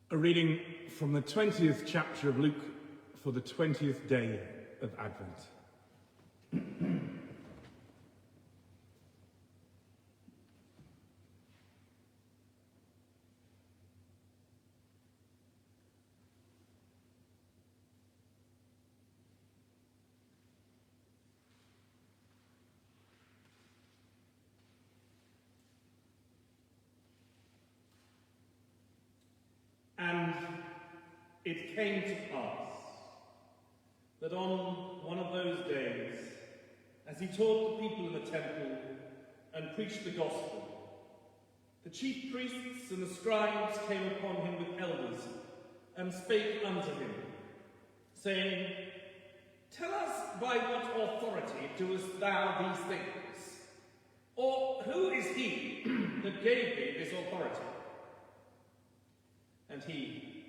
A reading from the 20th chapter of Luke for the 20th day of Advent. And it came to pass that on one of those days, as he taught the people in the temple and preached the gospel, the chief priests and the scribes came upon him with elders and spake unto him, saying, Tell us by what authority doest thou these things? Or who is he that gave thee this authority? And he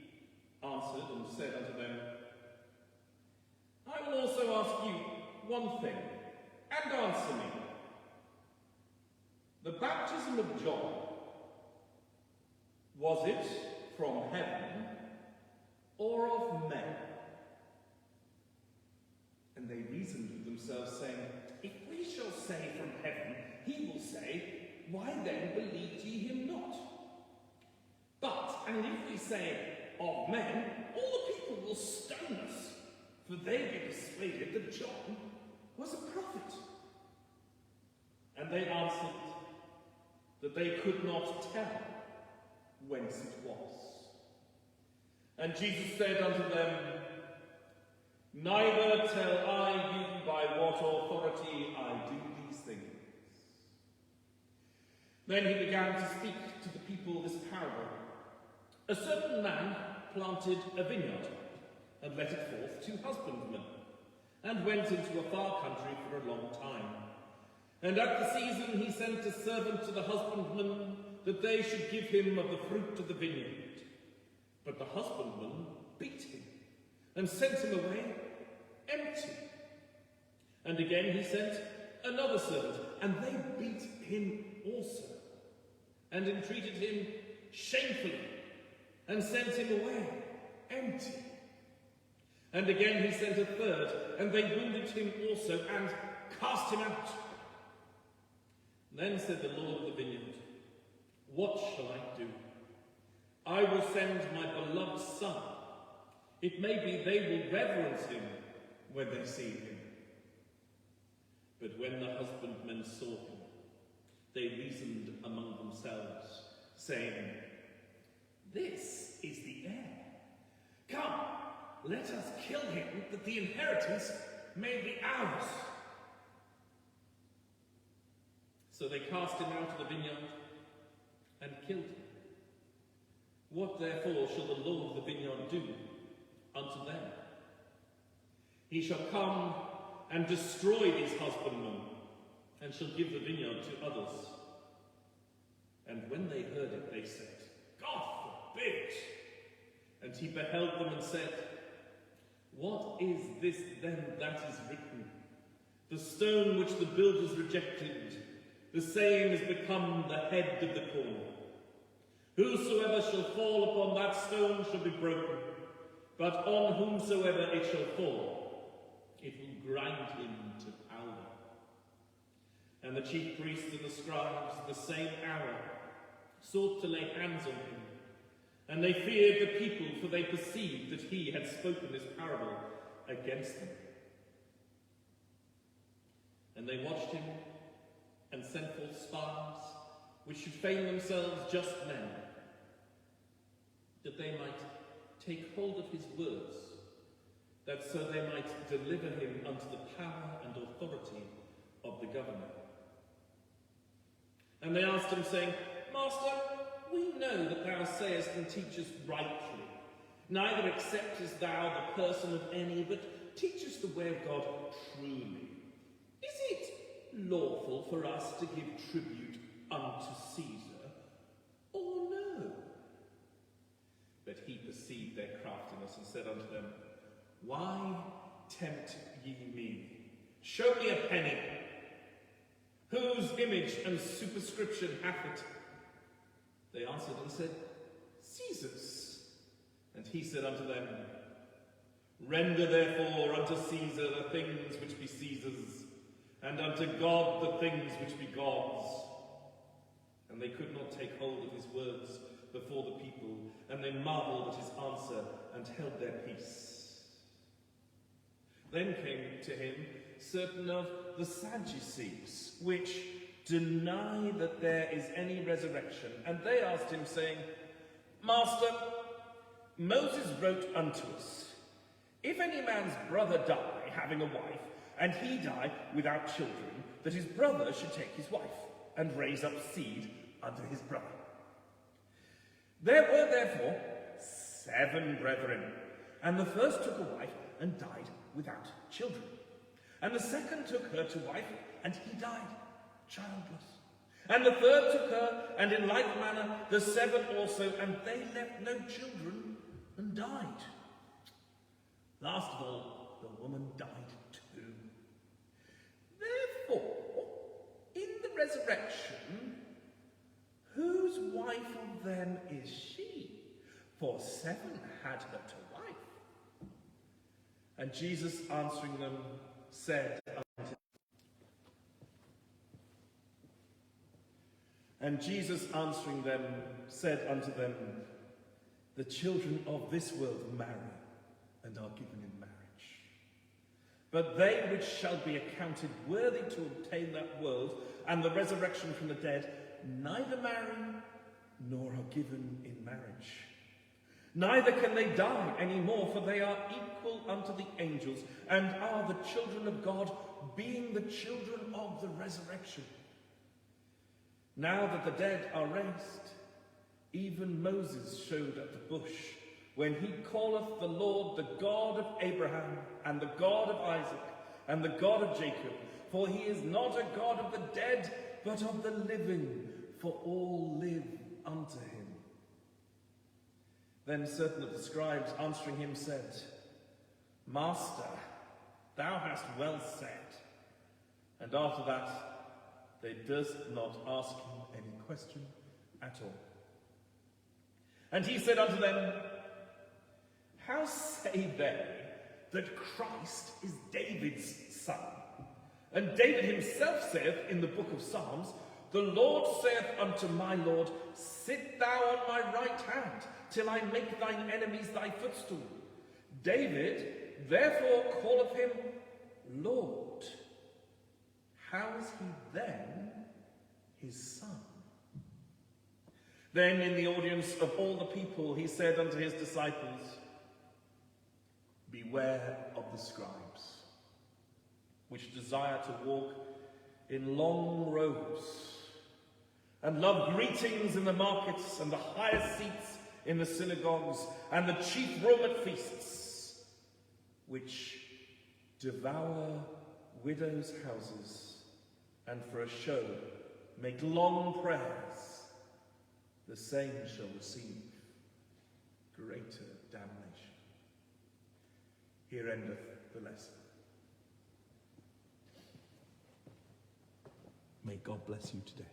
answered and said unto them, I will also ask you one thing, and answer me. The baptism of John, was it from heaven or of men? And they reasoned with themselves, saying, If we shall say from heaven, he will say, Why then believed ye him not? And if we say, of men, all the people will stone us, for they be persuaded that John was a prophet. And they answered that they could not tell whence it was. And Jesus said unto them, Neither tell I you by what authority I do these things. Then he began to speak to the people this parable. A certain man planted a vineyard, and let it forth to husbandmen, and went into a far country for a long time. And at the season he sent a servant to the husbandmen, that they should give him of the fruit of the vineyard. But the husbandman beat him, and sent him away empty. And again he sent another servant, and they beat him also, and entreated him shamefully, and sent him away empty. And again he sent a third, and they wounded him also, and cast him out. Then said the Lord of the vineyard, What shall I do? I will send my beloved son. It may be they will reverence him when they see him. But when the husbandmen saw him, they reasoned among themselves, saying, This is the heir. Come, let us kill him, that the inheritance may be ours. So they cast him out of the vineyard and killed him. What therefore shall the Lord of the vineyard do unto them? He shall come and destroy these husbandmen, and shall give the vineyard to others. And when they heard it, they said, God forbid. And he beheld them and said, What is this then that is written? The stone which the builders rejected, the same is become the head of the corner. Whosoever shall fall upon that stone shall be broken, but on whomsoever it shall fall, it will grind him to powder. And the chief priests and the scribes, the same hour, sought to lay hands on him. And they feared the people, for they perceived that he had spoken this parable against them. And they watched him, and sent forth spies, which should feign themselves just men, that they might take hold of his words, that so they might deliver him unto the power and authority of the governor. And they asked him, saying, Master, we know that thou sayest and teachest rightly. Neither acceptest thou the person of any, but teachest the way of God truly. Is it lawful for us to give tribute unto Caesar, or no? But he perceived their craftiness, and said unto them, Why tempt ye me? Show me a penny. Whose image and superscription hath it? They answered and said, Caesar's. he said unto them, Render therefore unto Caesar the things which be Caesar's, and unto God the things which be God's. And they could not take hold of his words before the people, and they marvelled at his answer, and held their peace. Then came to him certain of the Sadducees, which deny that there is any resurrection. And they asked him, saying, Master, Moses wrote unto us, If any man's brother die, having a wife, and he die without children, that his brother should take his wife, and raise up seed unto his brother. There were therefore 7 brethren, and the first took a wife, and died without children. And the second took her to wife, and he died childless. And the third took her, and in like manner the 7 also, and they left no children, and died. Last of all, the woman died too. Therefore, in the resurrection, whose wife of them is she? For 7 had her to wife. And Jesus answering them said unto them, The children of this world marry, and are given in marriage. But they which shall be accounted worthy to obtain that world and the resurrection from the dead, neither marry nor are given in marriage. Neither can they die any more, for they are equal unto the angels, and are the children of God, being the children of the resurrection. Now that the dead are raised, even Moses showed at the bush, when he calleth the Lord the God of Abraham, and the God of Isaac, and the God of Jacob. For he is not a God of the dead, but of the living, for all live unto him. Then certain of the scribes answering him said, Master, thou hast well said. And after that, they durst not ask him any question at all. And he said unto them, How say they that Christ is David's son? And David himself saith in the book of Psalms, The Lord saith unto my Lord, Sit thou on my right hand, till I make thine enemies thy footstool. David therefore calleth him Lord. How is he then his son? Then in the audience of all the people he said unto his disciples, Beware of the scribes, which desire to walk in long robes, and love greetings in the markets, and the highest seats in the synagogues, and the chief room at feasts, which devour widows' houses, and for a show make long prayers. The same shall receive greater damnation. Here endeth the lesson. May God bless you today.